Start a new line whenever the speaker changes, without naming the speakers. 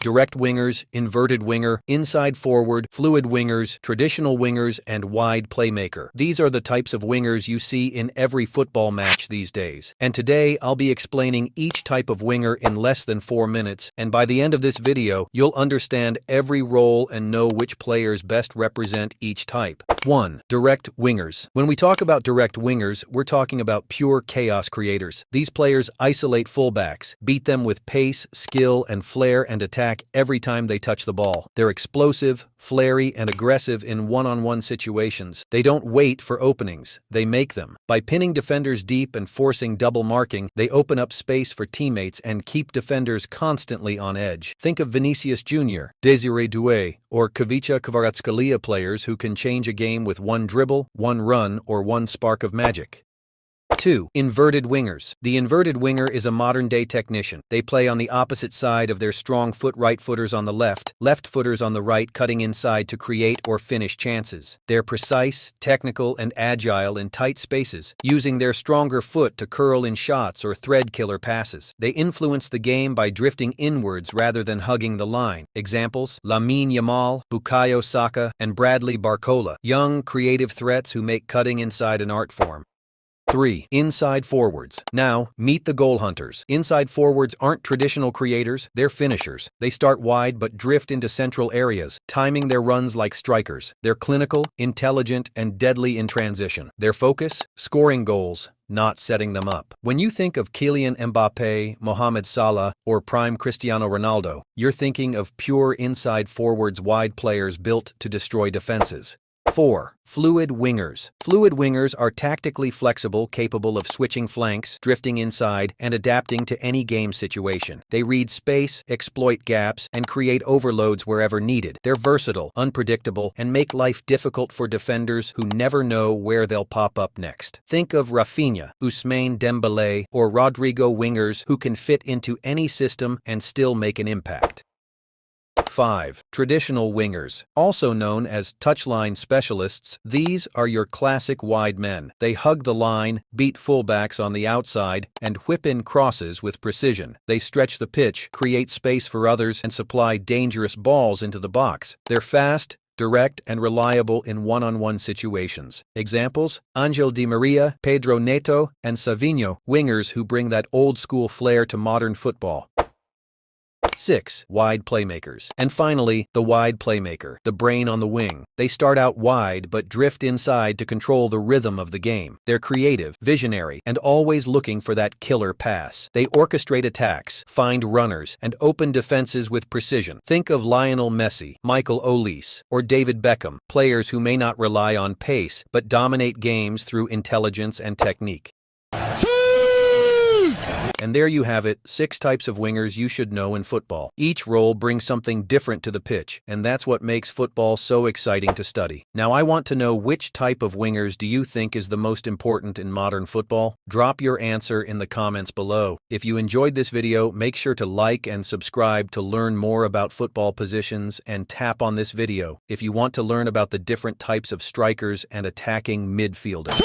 direct wingers, inverted winger, inside forward, fluid wingers, traditional wingers, and wide playmaker. These are the types of wingers you see in every football match these days. And today, I'll be explaining each type of winger in less than 4 minutes, and by the end of this video, you'll understand every role and know which players best represent each type. 1. Direct wingers. When we talk about direct wingers, we're talking about pure chaos creators. These players isolate fullbacks, beat them with pace, skill, and flair, and attack every time they touch the ball. They're explosive, flary, and aggressive in one-on-one situations. They don't wait for openings, they make them. By pinning defenders deep and forcing double marking, they open up space for teammates and keep defenders constantly on edge. Think of Vinícius, Júnior, Désiré Doué, or Kavica Kvaratskhelia players who can change a game with one dribble, one run, or one spark of magic. 2. Inverted wingers. The inverted winger is a modern-day technician. They play on the opposite side of their strong foot, right-footers on the left-footers on the right, cutting inside to create or finish chances. They're precise, technical, and agile in tight spaces, using their stronger foot to curl in shots or thread killer passes. They influence the game by drifting inwards rather than hugging the line. Examples: Lamine Yamal, Bukayo Saka, and Bradley Barcola. Young, creative threats who make cutting inside an art form. 3. Inside forwards. Now, meet the goal hunters. Inside forwards aren't traditional creators, they're finishers. They start wide but drift into central areas, timing their runs like strikers. They're clinical, intelligent, and deadly in transition. Their focus? Scoring goals, not setting them up. When you think of Kylian Mbappé, Mohamed Salah, or prime Cristiano Ronaldo, you're thinking of pure inside forwards, wide players built to destroy defenses. 4. Fluid wingers. Fluid wingers are tactically flexible, capable of switching flanks, drifting inside, and adapting to any game situation. They read space, exploit gaps, and create overloads wherever needed. They're versatile, unpredictable, and make life difficult for defenders who never know where they'll pop up next. Think of Raphinha, Ousmane Dembélé, or Rodrigo, wingers who can fit into any system and still make an impact. 5. Traditional wingers. Also known as touchline specialists, these are your classic wide men. They hug the line, beat fullbacks on the outside, and whip in crosses with precision. They stretch the pitch, create space for others, and supply dangerous balls into the box. They're fast, direct, and reliable in one-on-one situations. Examples: Ángel Di María, Pedro Neto, and Savinho, wingers who bring that old-school flair to modern football. 6. Wide playmakers. And finally, the wide playmaker, the brain on the wing. They start out wide but drift inside to control the rhythm of the game. They're creative, visionary, and always looking for that killer pass. They orchestrate attacks, find runners, and open defenses with precision. Think of Lionel Messi, Michael Olise, or David Beckham, players who may not rely on pace but dominate games through intelligence and technique. And there you have it, 6 types of wingers you should know in football. Each role brings something different to the pitch, and that's what makes football so exciting to study. Now I want to know, which type of wingers do you think is the most important in modern football? Drop your answer in the comments below. If you enjoyed this video, make sure to like and subscribe to learn more about football positions, and tap on this video if you want to learn about the different types of strikers and attacking midfielders.